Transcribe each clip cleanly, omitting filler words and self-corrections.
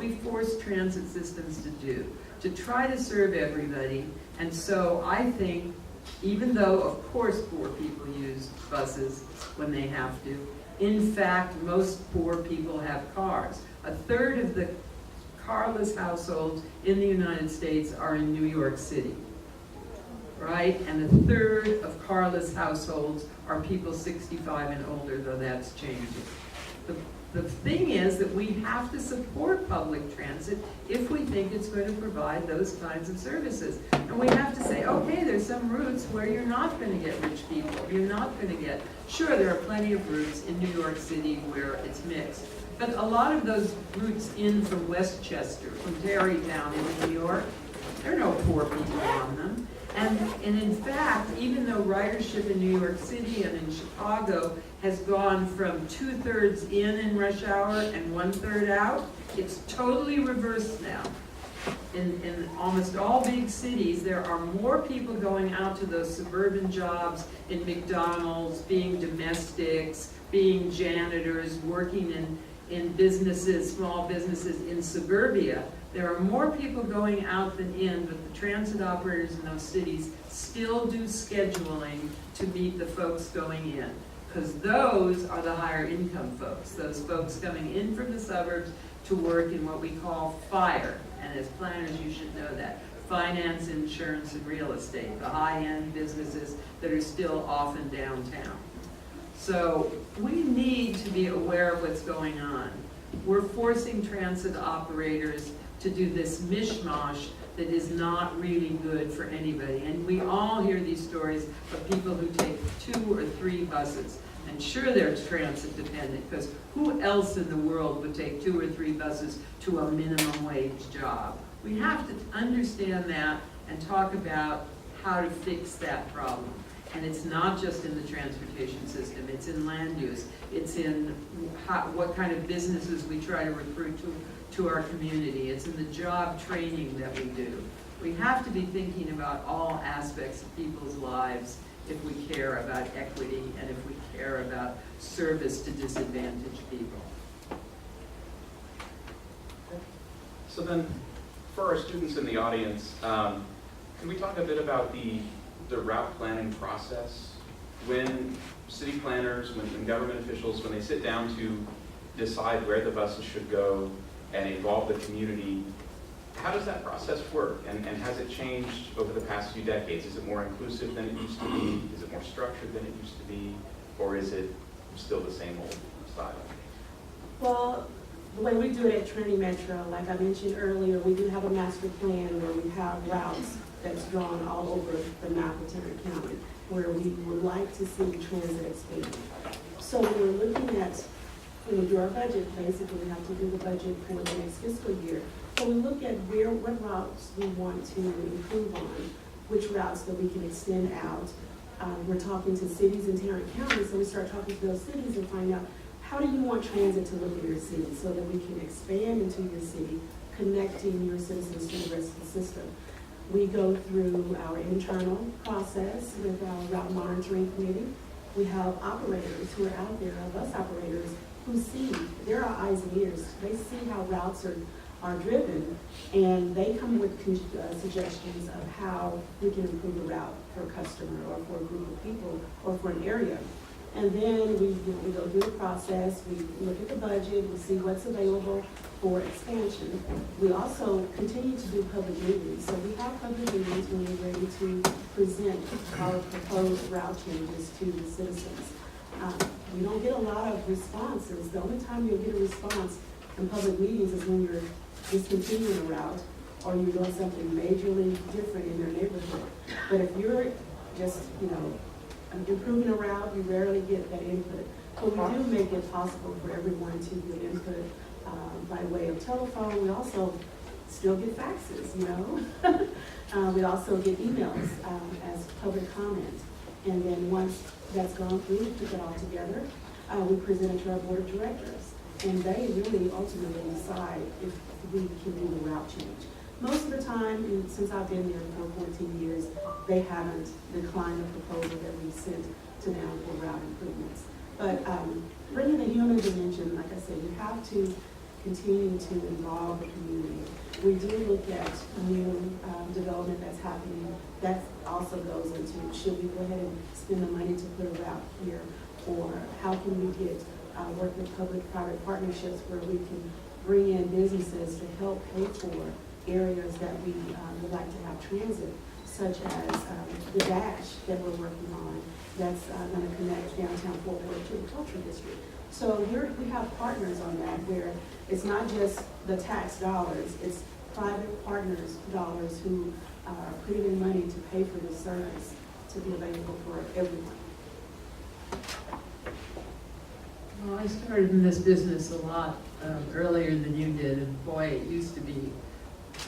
we force transit systems to do, to try to serve everybody. And so I think, even though of course poor people use buses when they have to, in fact, most poor people have cars. A third of the carless households in the United States are in New York City, right? And a third of carless households are people 65 and older, though that's changing. The thing is that we have to support public transit if we think it's going to provide those kinds of services. And we have to say, okay, there's some routes where you're not going to get rich people. You're not going to get, sure, there are plenty of routes in New York City where it's mixed. But a lot of those routes in from Westchester, from Tarrytown in New York, there are no poor people on them. And in fact, even though ridership in New York City and in Chicago has gone from 2/3 in rush hour and 1/3 out, it's totally reversed now. In almost all big cities, there are more people going out to those suburban jobs in McDonald's, being domestics, being janitors, working in businesses, small businesses in suburbia. There are more people going out than in, but the transit operators in those cities still do scheduling to meet the folks going in, because those are the higher income folks, those folks coming in from the suburbs to work in what we call FIRE. And as planners, you should know that. Finance, insurance, and real estate, the high-end businesses that are still often downtown. So we need to be aware of what's going on. We're forcing transit operators to do this mishmash that is not really good for anybody. And we all hear these stories of people who take 2 or 3 buses. And sure, they're transit dependent, because who else in the world would take 2 or 3 buses to a minimum wage job? We have to understand that and talk about how to fix that problem. And it's not just in the transportation system, it's in land use, it's in what kind of businesses we try to recruit to our community, it's in the job training that we do. We have to be thinking about all aspects of people's lives if we care about equity and if we care about service to disadvantaged people. So then, for our students in the audience, can we talk a bit about the route planning process? When city planners, when government officials, when they sit down to decide where the buses should go and involve the community, how does that process work? And has it changed over the past few decades? Is it more inclusive than it used to be? Is it more structured than it used to be? Or is it still the same old style? Well, the way we do it at Trinity Metro, like I mentioned earlier, we do have a master plan where we have routes that's drawn all over the map of Tarrant County, where we would like to see transit expand. So we're looking at, when we do our budget, basically we have to do the budget for the next fiscal year. So we look at what routes we want to improve on, which routes that we can extend out. We're talking to cities in Tarrant County, so we start talking to those cities and find out, how do you want transit to look in your city so that we can expand into your city, connecting your citizens to the rest of the system. We go through our internal process with our route monitoring committee. We have operators who are out there, bus operators, who see, they're our eyes and ears. They see how routes are driven, and they come with suggestions of how we can improve the route for a customer or for a group of people or for an area. And then we go through the process, we look at the budget, we see what's available for expansion. We also continue to do public meetings. So we have public meetings when we're ready to present our proposed route changes to the citizens. We don't get a lot of responses. The only time you'll get a response in public meetings is when you're discontinuing a route or you're doing something majorly different in your neighborhood. But if you're just, improving a route, you rarely get that input. But we do make it possible for everyone to get input by way of telephone. We also still get faxes, we also get emails as public comment. And then once that's gone through, we put that all together, we present it to our board of directors. And they really ultimately decide if we can do the route change. Most of the time, since I've been there for 14 years, they haven't declined the proposal that we sent to them for route improvements. But bringing the human dimension, like I said, you have to continuing to involve the community. We do look at new development that's happening. That also goes into, should we go ahead and spend the money to put a route here? Or how can we get, work with public-private partnerships where we can bring in businesses to help pay for areas that we would like to have transit, such as the Dash that we're working on, that's going to connect downtown Fort Worth to the cultural district. So we have partners on that where it's not just the tax dollars, it's private partners' dollars who are putting in money to pay for this service to be available for everyone. Well, I started in this business a lot earlier than you did, and boy, it used to be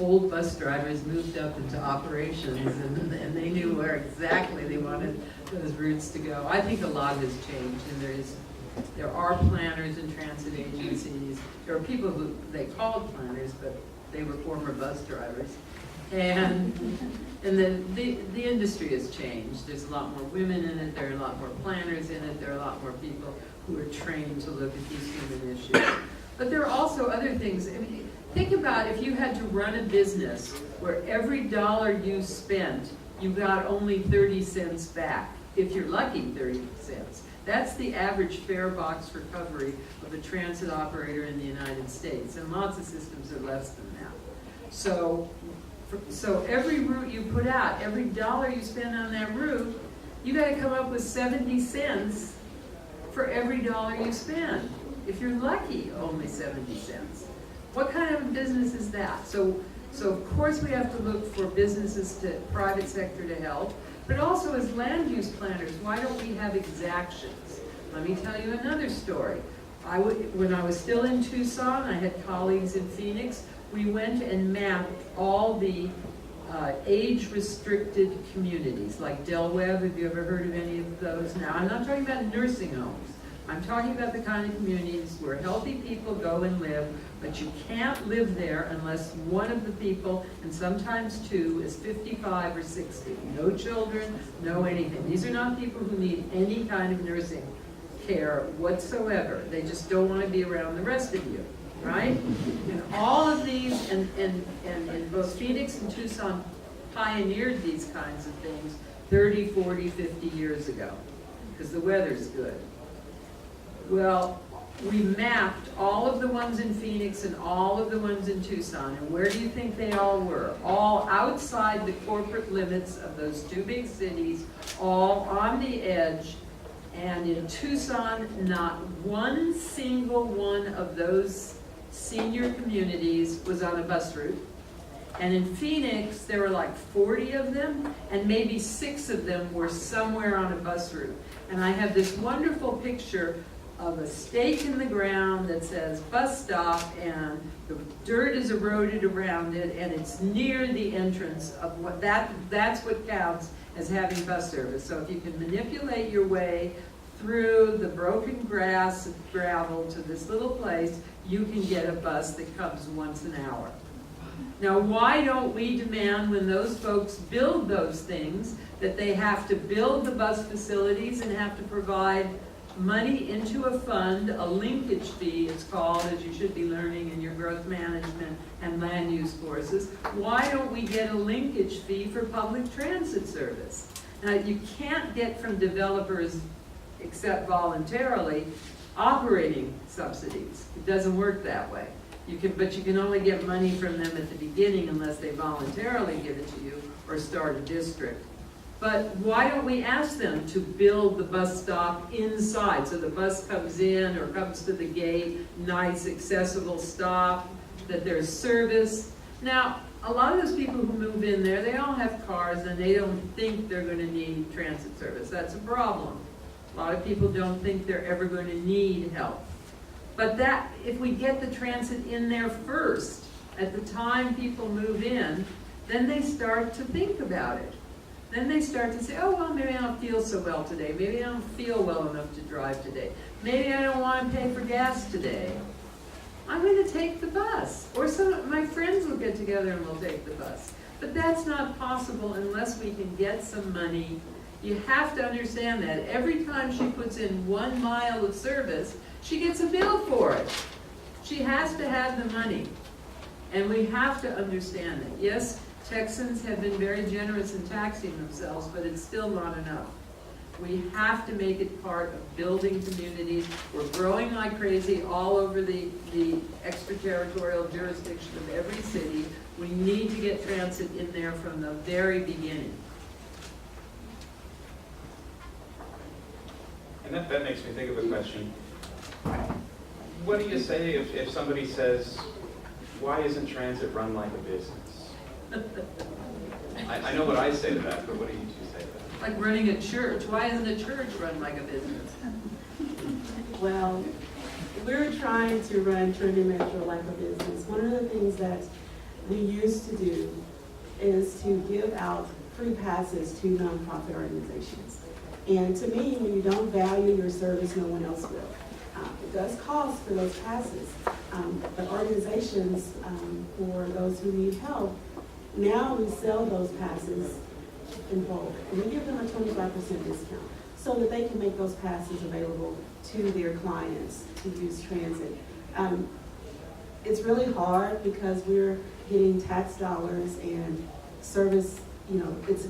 old bus drivers moved up into operations, and they knew where exactly they wanted those routes to go. I think a lot has changed, and there are planners and transit agencies. There are people who they called planners, but they were former bus drivers. And the industry has changed. There's a lot more women in it. There are a lot more planners in it. There are a lot more people who are trained to look at these human issues. But there are also other things. I mean, think about if you had to run a business where every dollar you spent, you got only 30 cents back. If you're lucky, 30 cents. That's the average fare box recovery of a transit operator in the United States, and lots of systems are less than that. So every route you put out, every dollar you spend on that route, you got to come up with 70 cents for every dollar you spend. If you're lucky, only 70 cents. What kind of business is that? So of course we have to look for businesses to private sector to help, but also as land use planners, why don't we have exactions? Let me tell you another story. When I was still in Tucson, I had colleagues in Phoenix. We went and mapped all the age-restricted communities, like Del Webb. Have you ever heard of any of those? Now, I'm not talking about nursing homes. I'm talking about the kind of communities where healthy people go and live, but you can't live there unless one of the people, and sometimes two, is 55 or 60. No children, no anything. These are not people who need any kind of nursing care whatsoever. They just don't want to be around the rest of you, right? And all of these, and both Phoenix and Tucson pioneered these kinds of things 30, 40, 50 years ago, because the weather's good. Well, we mapped all of the ones in Phoenix and all of the ones in Tucson, and where do you think they all were? All outside the corporate limits of those two big cities, all on the edge, and in Tucson, not one single one of those senior communities was on a bus route. And in Phoenix, there were like 40 of them, and maybe 6 of them were somewhere on a bus route. And I have this wonderful picture of a stake in the ground that says bus stop, and the dirt is eroded around it, and it's near the entrance of what that's what counts as having bus service. So if you can manipulate your way through the broken grass and gravel to this little place, you can get a bus that comes once an hour. Now, why don't we demand when those folks build those things that they have to build the bus facilities and have to provide money into a fund, a linkage fee it's called, as you should be learning in your growth management and land use courses. Why don't we get a linkage fee for public transit service? Now, you can't get from developers, except voluntarily, operating subsidies. It doesn't work that way. But you can only get money from them at the beginning unless they voluntarily give it to you or start a district. But why don't we ask them to build the bus stop inside, so the bus comes in or comes to the gate, nice accessible stop, that there's service. Now, a lot of those people who move in there, they all have cars and they don't think they're going to need transit service. That's a problem. A lot of people don't think they're ever going to need help. But that, if we get the transit in there first, at the time people move in, then they start to think about it. Then they start to say, oh, well, maybe I don't feel so well today. Maybe I don't feel well enough to drive today. Maybe I don't want to pay for gas today. I'm going to take the bus. Or some of my friends will get together and we'll take the bus. But that's not possible unless we can get some money. You have to understand that. Every time she puts in 1 mile of service, she gets a bill for it. She has to have the money. And we have to understand that. Yes, Texans have been very generous in taxing themselves, but it's still not enough. We have to make it part of building communities. We're growing like crazy all over the extraterritorial jurisdiction of every city. We need to get transit in there from the very beginning. And that makes me think of a question. What do you say if somebody says, why isn't transit run like a business? I know what I say to that, but what do you two say to that? Like running a church. Why isn't a church run like a business? Well, we're trying to run Trinity Metro like a business. One of the things that we used to do is to give out free passes to nonprofit organizations. And to me, when you don't value your service, no one else will. It does cost for those passes, but organizations, for those who need help, now we sell those passes in bulk. And we give them a 25% discount so that they can make those passes available to their clients to use transit. It's really hard because we're getting tax dollars and service, it's